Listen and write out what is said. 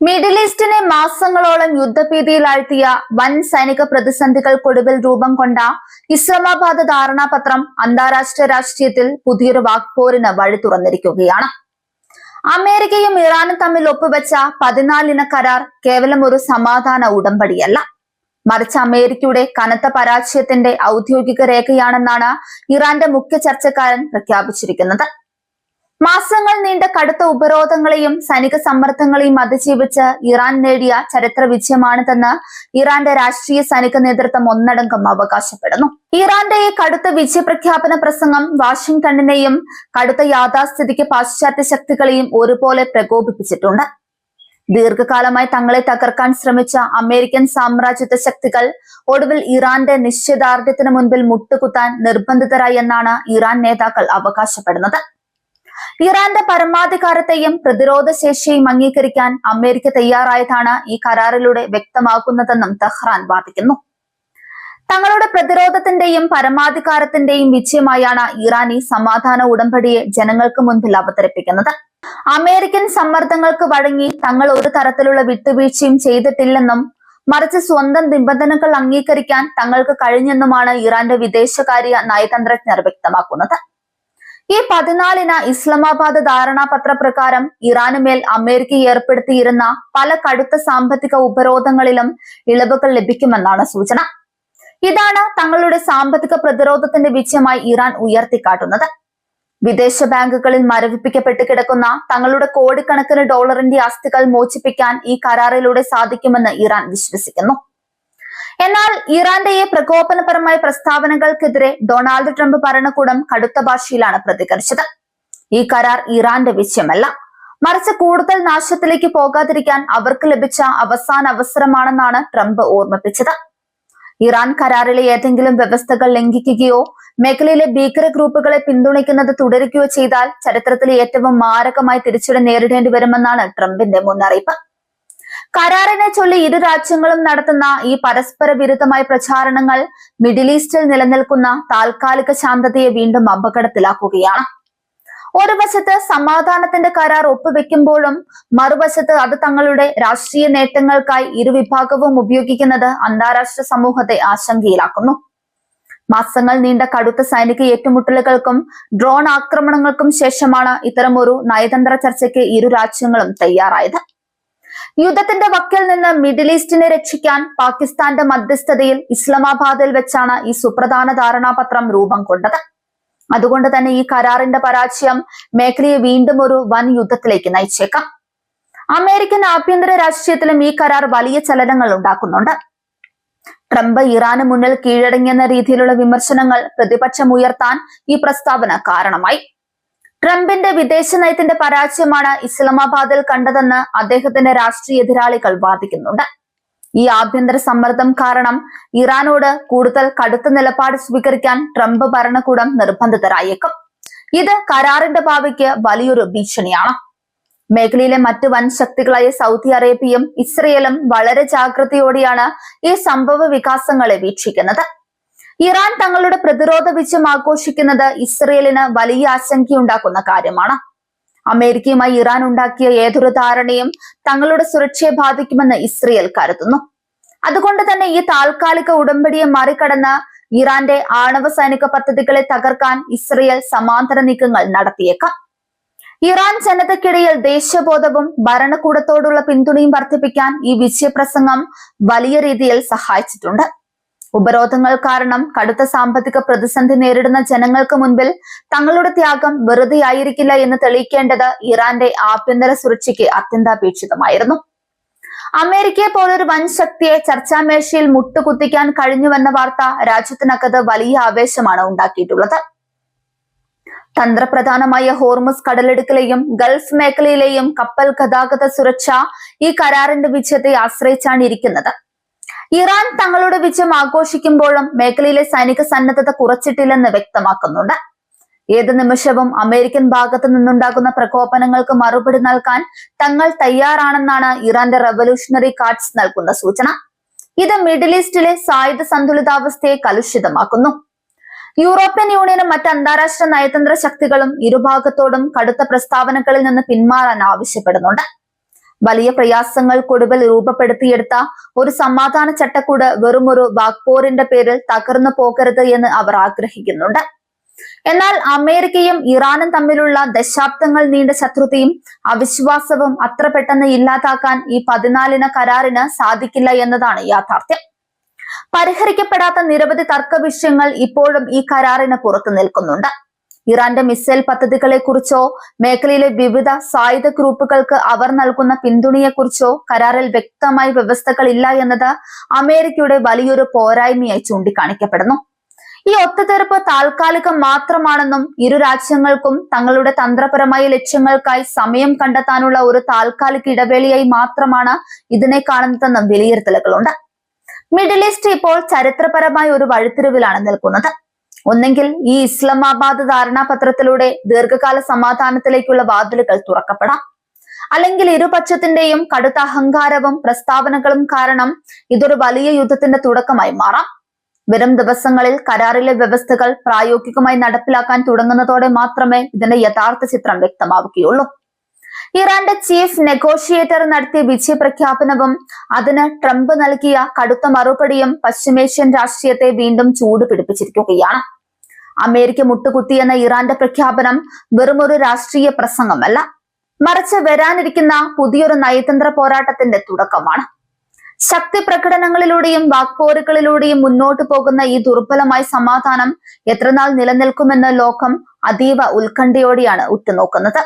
Middle ഈസ്റ്റിനെ മാസങ്ങളോളം യുദ്ധഭീതിയിലാഴ്ത്തിയ വൻ സൈനിക പ്രതിസന്ധികൾക്കൊടുവിൽ രൂപം കൊണ്ട ഇസ്ലാമാബാദ് ധാരണാപത്രം അന്താരാഷ്ട്ര രാഷ്ട്രീയത്തിൽ പുതിയൊരു വാക്പോരിന് വഴി തുറന്നിരിക്കുകയാണ്. അമേരിക്കയും ഇറാനും തമ്മിൽ ഒപ്പുവെച്ച 14 ഇന കരാർ കേവലം ഒരു സമാധാന ഉടമ്പടിയല്ല, മറിച്ച് അമേരിക്കയുടെ കനത്ത പരാജയത്തിന്റെ ഔദ്യോഗിക രേഖയാണെന്നാണ് ഇറാന്റെ മുഖ്യ ചർച്ചക്കാരൻ പ്രഖ്യാപിച്ചിരിക്കുന്നത്. മാസങ്ങൾ നീണ്ട കടുത്ത ഉപരോധങ്ങളെയും സൈനിക സമ്മർദ്ദങ്ങളെയും അതിജീവിച്ച് ഇറാൻ നേടിയ ചരിത്ര വിജയമാണിതെന്ന് ഇറാന്റെ രാഷ്ട്രീയ സൈനിക നേതൃത്വം ഒന്നടങ്കം അവകാശപ്പെടുന്നു. ഇറാന്റെ ഈ കടുത്ത വിജയപ്രഖ്യാപന പ്രസംഗം വാഷിംഗ്ടണിനെയും കടുത്ത യാഥാസ്ഥിതിക്ക് പാശ്ചാത്യ ശക്തികളെയും ഒരുപോലെ പ്രകോപിപ്പിച്ചിട്ടുണ്ട്. ദീർഘകാലമായി തങ്ങളെ തകർക്കാൻ ശ്രമിച്ച അമേരിക്കൻ സാമ്രാജ്യത്വ ശക്തികൾ ഒടുവിൽ ഇറാന്റെ നിശ്ചയദാർഢ്യത്തിന് മുൻപിൽ മുട്ടുകുത്താൻ നിർബന്ധിതരായി എന്നാണ് ഇറാൻ നേതാക്കൾ അവകാശപ്പെടുന്നത്. ഇറാന്റെ പരമാധികാരത്തെയും പ്രതിരോധ ശേഷിയെയും അംഗീകരിക്കാൻ അമേരിക്ക തയ്യാറായതാണ് ഈ കരാറിലൂടെ വ്യക്തമാക്കുന്നതെന്നും തെഹ്റാൻ വാദിക്കുന്നു. തങ്ങളുടെ പ്രതിരോധത്തിന്റെയും പരമാധികാരത്തിന്റെയും വിജയമായാണ് ഇറാൻ ഈ സമാധാന ഉടമ്പടിയെ ജനങ്ങൾക്ക് മുൻപിൽ അവതരിപ്പിക്കുന്നത്. അമേരിക്കൻ സമ്മർദ്ദങ്ങൾക്ക് വഴങ്ങി തങ്ങൾ ഒരു തരത്തിലുള്ള വിട്ടുവീഴ്ചയും ചെയ്തിട്ടില്ലെന്നും മറിച്ച് സ്വന്തം നിബന്ധനകൾ അംഗീകരിക്കാൻ തങ്ങൾക്ക് കഴിഞ്ഞെന്നുമാണ് ഇറാന്റെ വിദേശകാര്യ നയതന്ത്രജ്ഞർ വ്യക്തമാക്കുന്നത്. ഈ 14 ഇന ഇസ്ലാമാബാദ് ധാരണാപത്ര പ്രകാരം ഇറാനുമേൽ അമേരിക്ക ഏർപ്പെടുത്തിയിരുന്ന പല കടുത്ത സാമ്പത്തിക ഉപരോധങ്ങളിലും ഇളവുകൾ ലഭിക്കുമെന്നാണ് സൂചന. ഇതാണ് തങ്ങളുടെ സാമ്പത്തിക പ്രതിരോധത്തിന്റെ വിജയമായി ഇറാൻ ഉയർത്തിക്കാട്ടുന്നത്. വിദേശ ബാങ്കുകളിൽ മരവിപ്പിക്കപ്പെട്ട് കിടക്കുന്ന തങ്ങളുടെ കോടിക്കണക്കിന് ഡോളറിന്റെ ആസ്തികൾ മോചിപ്പിക്കാൻ ഈ കരാറിലൂടെ സാധിക്കുമെന്ന് ഇറാൻ വിശ്വസിക്കുന്നു. എന്നാൽ ഇറാന്റെ ഈ പ്രകോപനപരമായ പ്രസ്താവനകൾക്കെതിരെ ഡൊണാൾഡ് ട്രംപ് ഭരണകൂടം കടുത്ത ഭാഷയിലാണ് പ്രതികരിച്ചത്. ഈ കരാർ ഇറാന്റെ വിജയമല്ല, മറിച്ച് കൂടുതൽ നാശത്തിലേക്ക് പോകാതിരിക്കാൻ അവർക്ക് ലഭിച്ച അവസാന അവസരമാണെന്നാണ് ട്രംപ് ഓർമ്മിപ്പിച്ചത്. ഇറാൻ കരാറിലെ ഏതെങ്കിലും വ്യവസ്ഥകൾ ലംഘിക്കുകയോ മേഖലയിലെ ഭീകര ഗ്രൂപ്പുകളെ പിന്തുണയ്ക്കുന്നത് തുടരുകയോ ചെയ്താൽ ചരിത്രത്തിലെ ഏറ്റവും മാരകമായി തിരിച്ചടി നേരിടേണ്ടി വരുമെന്നാണ് ട്രംപിന്റെ മുന്നറിയിപ്പ്. കരാറിനെ ചൊല്ലി ഇരു രാജ്യങ്ങളും നടത്തുന്ന ഈ പരസ്പര വിരുദ്ധമായ പ്രചാരണങ്ങൾ മിഡിൽ ഈസ്റ്റിൽ നിലനിൽക്കുന്ന താൽക്കാലിക ശാന്തതയെ വീണ്ടും അപകടത്തിലാക്കുകയാണ്. ഒരു വശത്ത് സമാധാനത്തിന്റെ കരാർ ഒപ്പുവെക്കുമ്പോഴും മറുവശത്ത് അത് തങ്ങളുടെ രാഷ്ട്രീയ നേട്ടങ്ങൾക്കായി ഇരുവിഭാഗവും ഉപയോഗിക്കുന്നത് അന്താരാഷ്ട്ര സമൂഹത്തെ ആശങ്കയിലാക്കുന്നു. മാസങ്ങൾ നീണ്ട കടുത്ത സൈനിക ഏറ്റുമുട്ടലുകൾക്കും ഡ്രോൺ ആക്രമണങ്ങൾക്കും ശേഷമാണ് ഇത്തരമൊരു നയതന്ത്ര ചർച്ചയ്ക്ക് ഇരു രാജ്യങ്ങളും തയ്യാറായത്. യുദ്ധത്തിന്റെ വക്കിൽ നിന്ന് മിഡിൽ ഈസ്റ്റിനെ രക്ഷിക്കാൻ പാകിസ്ഥാന്റെ മധ്യസ്ഥതയിൽ ഇസ്ലാമാബാദിൽ വെച്ചാണ് ഈ സുപ്രധാന ധാരണാപത്രം രൂപം കൊണ്ടത്. അതുകൊണ്ട് തന്നെ ഈ കരാറിന്റെ പരാജയം മേഖലയെ വീണ്ടും ഒരു വൻ യുദ്ധത്തിലേക്ക് നയിച്ചേക്കാം. അമേരിക്കൻ ആഭ്യന്തര രാഷ്ട്രീയത്തിലും ഈ കരാർ വലിയ ചലനങ്ങൾ ഉണ്ടാക്കുന്നുണ്ട്. ട്രംപ് ഇറാന് മുന്നിൽ കീഴടങ്ങിയെന്ന രീതിയിലുള്ള വിമർശനങ്ങൾ പ്രതിപക്ഷം ഉയർത്താൻ ഈ പ്രസ്താവന കാരണമായി. ട്രംപിന്റെ വിദേശ നയത്തിന്റെ പരാജയമാണ് ഇസ്ലാമാബാദിൽ കണ്ടതെന്ന് അദ്ദേഹത്തിന്റെ രാഷ്ട്രീയ എതിരാളികൾ വാദിക്കുന്നുണ്ട്. ഈ ആഭ്യന്തര സമ്മർദ്ദം കാരണം ഇറാനോട് കൂടുതൽ കടുത്ത നിലപാട് സ്വീകരിക്കാൻ ട്രംപ് ഭരണകൂടം നിർബന്ധിതരായേക്കും. ഇത് കരാറിന്റെ ഭാവിക്ക് വലിയൊരു ഭീഷണിയാണ്. മേഖലയിലെ മറ്റു വൻ ശക്തികളായ സൗദി അറേബ്യയും ഇസ്രയേലും വളരെ ജാഗ്രതയോടെയാണ് ഈ സംഭവ വികാസങ്ങളെ വീക്ഷിക്കുന്നത്. ഇറാൻ തങ്ങളുടെ പ്രതിരോധ വിജയം ആഘോഷിക്കുന്നത് ഇസ്രയേലിന് വലിയ ആശങ്കയുണ്ടാക്കുന്ന കാര്യമാണ്. അമേരിക്കയുമായി ഇറാൻ ഉണ്ടാക്കിയ ഏതൊരു ധാരണയും തങ്ങളുടെ സുരക്ഷയെ ബാധിക്കുമെന്ന് ഇസ്രയേൽ കരുതുന്നു. അതുകൊണ്ട് തന്നെ ഈ താൽക്കാലിക ഉടമ്പടിയെ മറികടന്ന് ഇറാന്റെ ആണവ സൈനിക പദ്ധതികളെ തകർക്കാൻ ഇസ്രയേൽ സമാന്തര നീക്കങ്ങൾ നടത്തിയേക്കാം. ഇറാൻ ജനതയ്ക്കിടയിൽ ദേശീയബോധവും ഭരണകൂടത്തോടുള്ള പിന്തുണയും വർദ്ധിപ്പിക്കാൻ ഈ വിജയപ്രസംഗം വലിയ രീതിയിൽ സഹായിച്ചിട്ടുണ്ട്. ഉപരോധങ്ങൾ കാരണം കടുത്ത സാമ്പത്തിക പ്രതിസന്ധി നേരിടുന്ന ജനങ്ങൾക്ക് മുൻപിൽ തങ്ങളുടെ ത്യാഗം വെറുതെ ആയിരിക്കില്ല എന്ന് തെളിയിക്കേണ്ടത് ഇറാന്റെ ആഭ്യന്തര സുരക്ഷയ്ക്ക് അത്യന്താപേക്ഷിതമായിരുന്നു. അമേരിക്കയെ പോലൊരു വൻ ശക്തിയെ ചർച്ചാമേശയിൽ മുട്ടുകുത്തിക്കാൻ കഴിഞ്ഞുവെന്ന വാർത്ത രാജ്യത്തിനകത്ത് വലിയ ആവേശമാണ് ഉണ്ടാക്കിയിട്ടുള്ളത്. തന്ത്രപ്രധാനമായ ഹോർമുസ് കടലിടുക്കിലെയും ഗൾഫ് മേഖലയിലെയും കപ്പൽ ഗതാഗത സുരക്ഷ ഈ കരാറിന്റെ വിജയത്തെ ആശ്രയിച്ചാണ് ഇരിക്കുന്നത്. ഇറാൻ തങ്ങളുടെ വിജയം ആഘോഷിക്കുമ്പോഴും മേഖലയിലെ സൈനിക സന്നദ്ധത കുറച്ചിട്ടില്ലെന്ന് വ്യക്തമാക്കുന്നുണ്ട്. ഏത് നിമിഷവും അമേരിക്കൻ ഭാഗത്തു നിന്നുണ്ടാകുന്ന പ്രകോപനങ്ങൾക്ക് മറുപടി നൽകാൻ തങ്ങൾ തയ്യാറാണെന്നാണ് ഇറാന്റെ റവല്യൂഷണറി ഗാർഡ്സ് നൽകുന്ന സൂചന. ഇത് മിഡിൽ ഈസ്റ്റിലെ സായുധ സന്തുലിതാവസ്ഥയെ കലുഷിതമാക്കുന്നു. യൂറോപ്യൻ യൂണിയനും മറ്റ് അന്താരാഷ്ട്ര നയതന്ത്ര ശക്തികളും ഇരുഭാഗത്തോടും കടുത്ത പ്രസ്താവനകളിൽ നിന്ന് പിന്മാറാൻ ആവശ്യപ്പെടുന്നുണ്ട്. വലിയ പ്രയാസങ്ങൾക്കൊടുവിൽ രൂപപ്പെടുത്തിയെടുത്ത ഒരു സമാധാന ചട്ടക്കൂട് വെറുമൊരു വാക്പോരിന്റെ പേരിൽ തകർന്നു പോകരുത് എന്ന് അവർ ആഗ്രഹിക്കുന്നുണ്ട്. എന്നാൽ അമേരിക്കയും ഇറാനും തമ്മിലുള്ള ദശാബ്ദങ്ങൾ നീണ്ട ശത്രുതയും അവിശ്വാസവും അത്ര പെട്ടെന്ന് ഇല്ലാതാക്കാൻ ഈ 14 കരാറിന് സാധിക്കില്ല എന്നതാണ് യാഥാർത്ഥ്യം. പരിഹരിക്കപ്പെടാത്ത നിരവധി തർക്ക വിഷയങ്ങൾ ഇപ്പോഴും ഈ കരാറിന് പുറത്തു നിൽക്കുന്നുണ്ട്. ഇറാന്റെ മിസൈൽ പദ്ധതികളെ കുറിച്ചോ മേഖലയിലെ വിവിധ സായുധ ഗ്രൂപ്പുകൾക്ക് അവർ നൽകുന്ന പിന്തുണയെക്കുറിച്ചോ കരാറിൽ വ്യക്തമായ വ്യവസ്ഥകൾ ഇല്ല എന്നത് അമേരിക്കയുടെ വലിയൊരു പോരായ്മയായി ചൂണ്ടിക്കാണിക്കപ്പെടുന്നു. ഈ ഒത്തുതീർപ്പ് താൽക്കാലികം മാത്രമാണെന്നും ഇരു രാജ്യങ്ങൾക്കും തങ്ങളുടെ തന്ത്രപരമായ ലക്ഷ്യങ്ങൾക്കായി സമയം കണ്ടെത്താനുള്ള ഒരു താൽക്കാലിക ഇടവേളയായി മാത്രമാണ് ഇതിനെ കാണുന്നതെന്നും വിലയിരുത്തലുകളുണ്ട്. മിഡിൽ ഈസ്റ്റ് ഇപ്പോൾ ചരിത്രപരമായ ഒരു വഴിത്തിരിവിലാണ് നിൽക്കുന്നത്. ഒന്നെങ്കിൽ ഈ ഇസ്ലാമാബാദ് ധാരണാപത്രത്തിലൂടെ ദീർഘകാല സമാധാനത്തിലേക്കുള്ള വാതിലുകൾ തുറക്കപ്പെടാം, അല്ലെങ്കിൽ ഇരുപക്ഷത്തിന്റെയും കടുത്ത അഹങ്കാരവും പ്രസ്താവനകളും കാരണം ഇതൊരു വലിയ യുദ്ധത്തിന്റെ തുടക്കമായി മാറാം. വരും ദിവസങ്ങളിൽ കരാറിലെ വ്യവസ്ഥകൾ പ്രായോഗികമായി നടപ്പിലാക്കാൻ തുടങ്ങുന്നതോടെ മാത്രമേ ഇതിന്റെ യഥാർത്ഥ ചിത്രം വ്യക്തമാവുകയുള്ളൂ. ഇറാന്റെ ചീഫ് നെഗോഷിയേറ്റർ നടത്തിയ വിജയപ്രഖ്യാപനവും അതിന് ട്രംപ് നൽകിയ കടുത്ത മറുപടിയും പശ്ചിമേഷ്യൻ രാഷ്ട്രീയത്തെ വീണ്ടും ചൂട് പിടിപ്പിച്ചിരിക്കുകയാണ്. അമേരിക്ക മുട്ടുകുത്തിയെന്ന ഇറാന്റെ പ്രഖ്യാപനം വെറുമൊരു രാഷ്ട്രീയ പ്രസംഗമല്ല, മറിച്ച് വരാനിരിക്കുന്ന പുതിയൊരു നയതന്ത്ര പോരാട്ടത്തിന്റെ തുടക്കമാണ്. ശക്തി പ്രകടനങ്ങളിലൂടെയും വാക്പോരുകളിലൂടെയും മുന്നോട്ടു പോകുന്ന ഈ ദുർബലമായ സമാധാനം എത്രനാൾ നിലനിൽക്കുമെന്ന് ലോകം അതീവ ഉത്കണ്ഠയോടെയാണ് ഉറ്റുനോക്കുന്നത്.